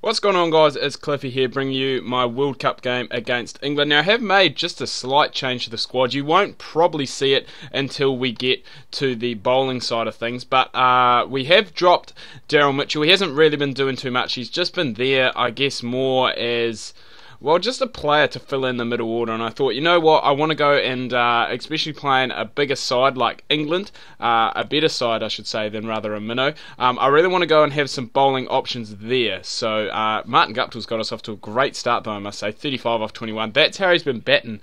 What's going on, guys? It's Cliffy here, bringing you my World Cup game against England. Now, I have made just a slight change to the squad. You won't probably see it until we get to the bowling side of things, but we have dropped Daryl Mitchell. He hasn't really been doing too much. He's just been there, I guess, more as... well, just a player to fill in the middle order, and I thought, you know what, I want to go and, especially playing a bigger side like England, a better side, I should say, than rather a minnow, I really want to go and have some bowling options there. So, Martin Guptill's got us off to a great start, though, I must say, 35 off 21. That's how he's been batting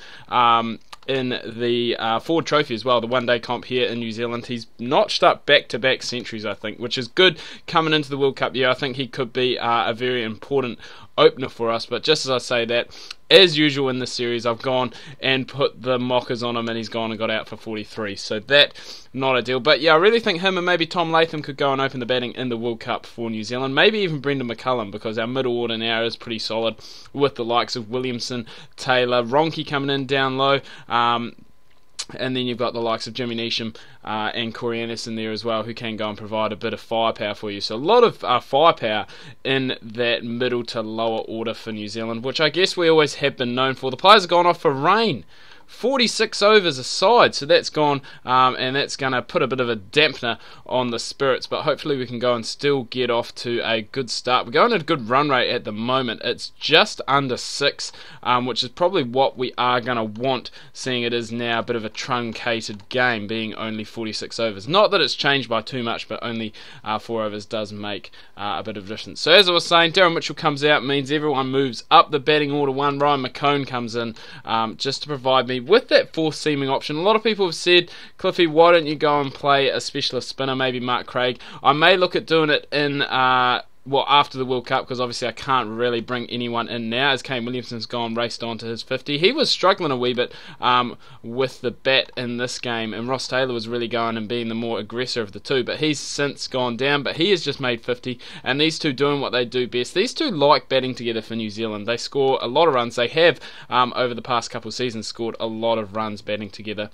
in the Ford Trophy as well, the one-day comp here in New Zealand. He's notched up back-to-back centuries, I think, which is good coming into the World Cup year. I think he could be a very important opener for us, but just as I say that, as usual in this series, I've gone and put the mockers on him, and he's gone and got out for 43, so that, not ideal. But yeah, I really think him and maybe Tom Latham could go and open the batting in the World Cup for New Zealand, maybe even Brendan McCullum, because our middle order now is pretty solid, with the likes of Williamson, Taylor, Ronke coming in down low, and then you've got the likes of Jimmy Neesham and Corey Anderson there as well, who can go and provide a bit of firepower for you. So a lot of firepower in that middle to lower order for New Zealand, which I guess we always have been known for. The players have gone off for rain. 46 overs aside, so that's gone, and that's going to put a bit of a dampener on the spirits, but hopefully we can go and still get off to a good start. We're going at a good run rate at the moment. It's just under 6, which is probably what we are going to want, seeing it is now a bit of a truncated game, being only 46 overs. Not that it's changed by too much, but only 4 overs does make a bit of a difference. So as I was saying, Daryl Mitchell comes out, means everyone moves up the batting order one. Ryan McCone comes in just to provide me with that fourth seaming option. A lot of people have said, Cliffy, why don't you go and play a specialist spinner, maybe Mark Craig? I may look at doing it in after the World Cup, because obviously I can't really bring anyone in now, as Kane Williamson's raced on to his 50. He was struggling a wee bit with the bat in this game, and Ross Taylor was really going and being the more aggressor of the two, but he's since gone down, but he has just made 50, and these two doing what they do best. These two like batting together for New Zealand. They score a lot of runs. They have, over the past couple of seasons, scored a lot of runs batting together.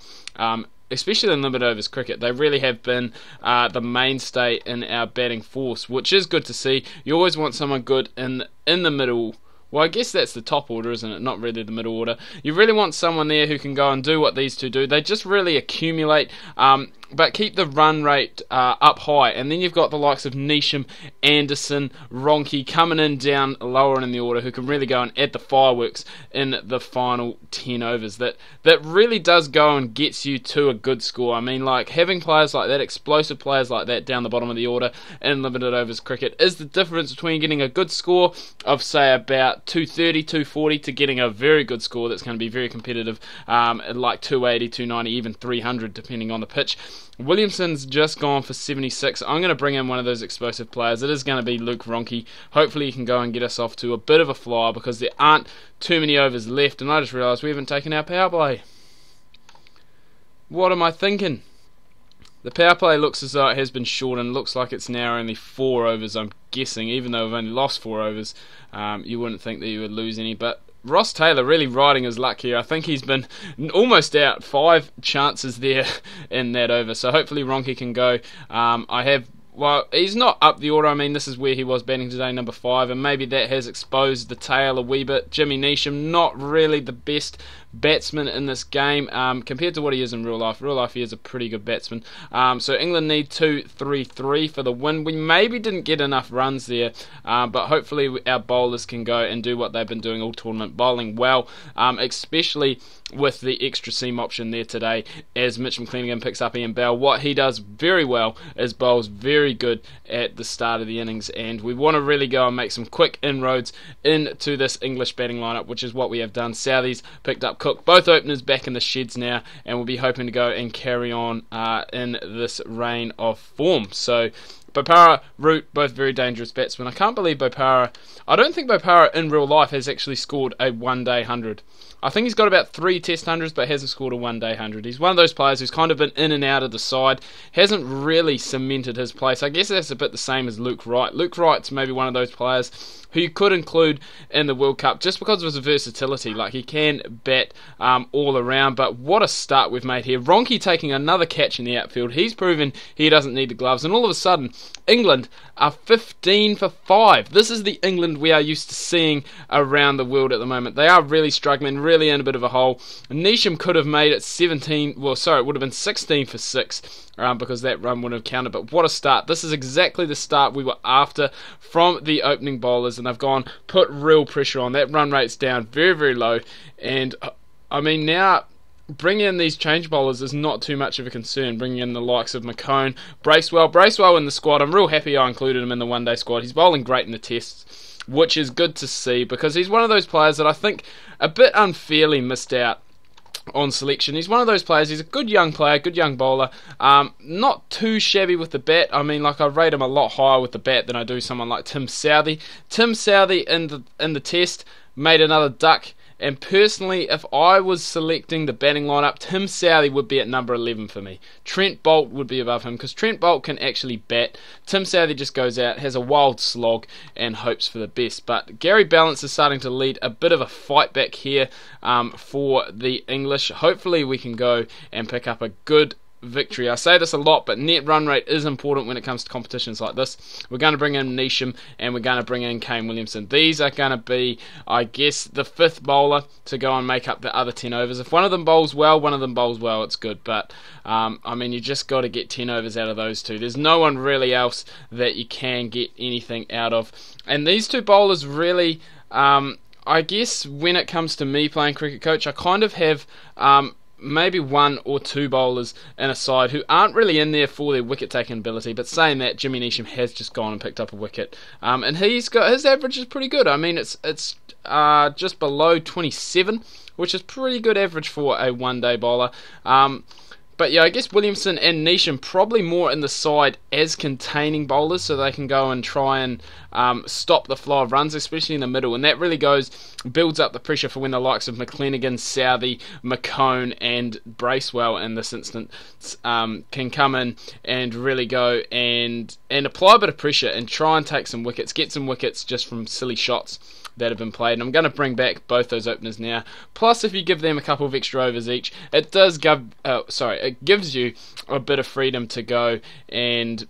Especially in limited overs cricket, they really have been the mainstay in our batting force, which is good to see. You always want someone good in the middle. Well, I guess that's the top order, isn't it? Not really the middle order. You really want someone there who can go and do what these two do. They just really accumulate, but keep the run rate up high. And then you've got the likes of Neesham, Anderson, Ronke coming in down lower in the order, who can really go and add the fireworks in the final 10 overs. That really does go and gets you to a good score. I mean, like, having players like that, explosive players like that down the bottom of the order in limited overs cricket is the difference between getting a good score of, say, about 230, 240 to getting a very good score that's going to be very competitive, like 280, 290, even 300 depending on the pitch. Williamson's just gone for 76. I'm going to bring in one of those explosive players. It is going to be Luke Ronke. Hopefully he can go and get us off to a bit of a flyer, because there aren't too many overs left, and I just realised we haven't taken our power play. What am I thinking? The power play looks as though it has been shortened. Looks like it's now only 4 overs, I'm guessing. Even though we've only lost 4 overs, you wouldn't think that you would lose any. But Ross Taylor really riding his luck here. I think he's been almost out 5 chances there in that over. So hopefully Ronke can go. Well, he's not up the order. I mean, this is where he was batting today, number 5, and maybe that has exposed the tail a wee bit. Jimmy Neesham, not really the best batsman in this game compared to what he is in real life. Real life, he is a pretty good batsman. So England need 2-3-3 for the win. We maybe didn't get enough runs there, but hopefully our bowlers can go and do what they've been doing all tournament, bowling well, especially with the extra seam option there today, as Mitch McClenaghan picks up Ian Bell. What he does very well is bowls very good at the start of the innings, and we want to really go and make some quick inroads into this English batting lineup, which is what we have done. Southees picked up Cook, both openers back in the sheds now, and we'll be hoping to go and carry on in this reign of form. So Bopara, Root, both very dangerous batsmen. I can't believe Bopara... I don't think Bopara in real life has actually scored a one-day 100. I think he's got about 3 test hundreds, but hasn't scored a one-day 100. He's one of those players who's kind of been in and out of the side, hasn't really cemented his place. I guess that's a bit the same as Luke Wright. Luke Wright's maybe one of those players who you could include in the World Cup just because of his versatility. Like, he can bat all around, but what a start we've made here. Ronke taking another catch in the outfield. He's proven he doesn't need the gloves, and all of a sudden England are 15 for 5. This is the England we are used to seeing around the world at the moment. They are really struggling, really in a bit of a hole. Neesham could have made it 17, well, sorry, it would have been 16 for 6. Because that run would have counted. But what a start. This is exactly the start we were after from the opening bowlers, and they've gone, put real pressure on. That run rate's down very, very low, and I mean, now bringing in these change bowlers is not too much of a concern. Bringing in the likes of McCone, Bracewell in the squad. I'm real happy I included him in the one-day squad. He's bowling great in the tests, which is good to see, because he's one of those players that I think a bit unfairly missed out on selection. He's one of those players. He's a good young player, good young bowler. Not too shabby with the bat. I mean, like, I rate him a lot higher with the bat than I do someone like Tim Southee. Tim Southee in the test made another duck. And personally, if I was selecting the batting lineup, Tim Southee would be at number 11 for me. Trent Boult would be above him, because Trent Boult can actually bat. Tim Southee just goes out, has a wild slog, and hopes for the best. But Gary Ballance is starting to lead a bit of a fight back here for the English. Hopefully we can go and pick up a good victory. I say this a lot, but net run rate is important when it comes to competitions like this. We're going to bring in Neesham, and we're going to bring in Kane Williamson. These are going to be, I guess, the fifth bowler to go and make up the other 10 overs. If one of them bowls well, it's good. But I mean, you just got to get 10 overs out of those two. There's no one really else that you can get anything out of. And these two bowlers really, I guess, when it comes to me playing cricket coach, I kind of have maybe one or two bowlers in a side who aren't really in there for their wicket taking ability. But saying that, Jimmy Neesham has just gone and picked up a wicket, and he's got, his average is pretty good. I mean, it's just below 27, which is pretty good average for a one-day bowler. But yeah, I guess Williamson and Neesham probably more in the side as containing bowlers, so they can go and try and stop the flow of runs, especially in the middle. And that really builds up the pressure for when the likes of McClenaghan, Southee, McCone and Bracewell in this instance can come in and really go and apply a bit of pressure and try and take some wickets, get some wickets just from silly shots that have been played. And I'm going to bring back both those openers now. Plus, if you give them a couple of extra overs each, it gives you a bit of freedom to go and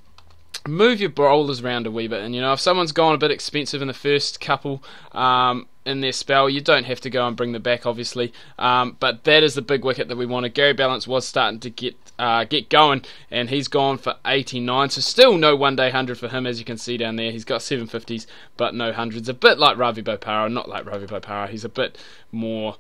move your bowlers around a wee bit. And you know, if someone's gone a bit expensive in the first couple in their spell, you don't have to go and bring them back, obviously. But that is the big wicket that we wanted. Gary Ballance was starting to get going, and he's gone for 89. So still no one-day 100 for him, as you can see down there. He's got 750s, but no hundreds. A bit like Ravi Bopara, not like Ravi Bopara. He's a bit more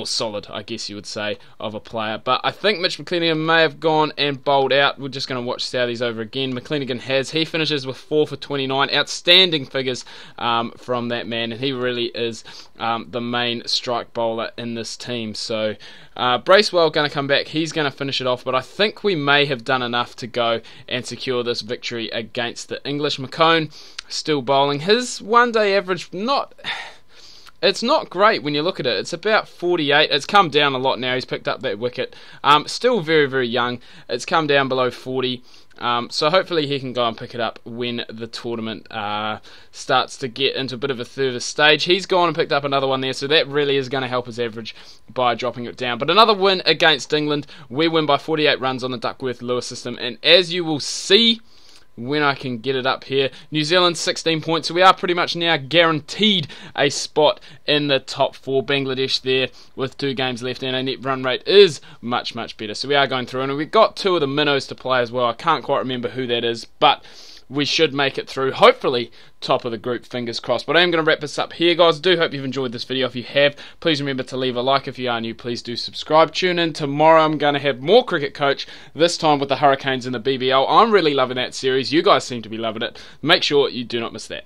solid, I guess you would say, of a player. But I think Mitch McClenaghan may have gone and bowled out. We're just going to watch Southees over again. McClenaghan he finishes with 4 for 29. Outstanding figures from that man, and he really is the main strike bowler in this team. So Bracewell going to come back. He's going to finish it off, but I think we may have done enough to go and secure this victory against the English. McCone still bowling. His one-day average, it's not great when you look at it. It's about 48. It's come down a lot now. He's picked up that wicket. Still very, very young. It's come down below 40. So hopefully he can go and pick it up when the tournament starts to get into a bit of a further stage. He's gone and picked up another one there, so that really is going to help his average by dropping it down. But another win against England. We win by 48 runs on the Duckworth-Lewis system, and as you will see when I can get it up here, New Zealand 16 points, so we are pretty much now guaranteed a spot in the top 4. Bangladesh there with 2 games left, and our net run rate is much, much better. So we are going through, and we've got 2 of the minnows to play as well. I can't quite remember who that is, but we should make it through, hopefully top of the group, fingers crossed. But I am going to wrap this up here, guys. I do hope you've enjoyed this video. If you have, please remember to leave a like. If you are new, please do subscribe. Tune in tomorrow. I'm going to have more Cricket Coach, this time with the Hurricanes and the BBL. I'm really loving that series. You guys seem to be loving it. Make sure you do not miss that.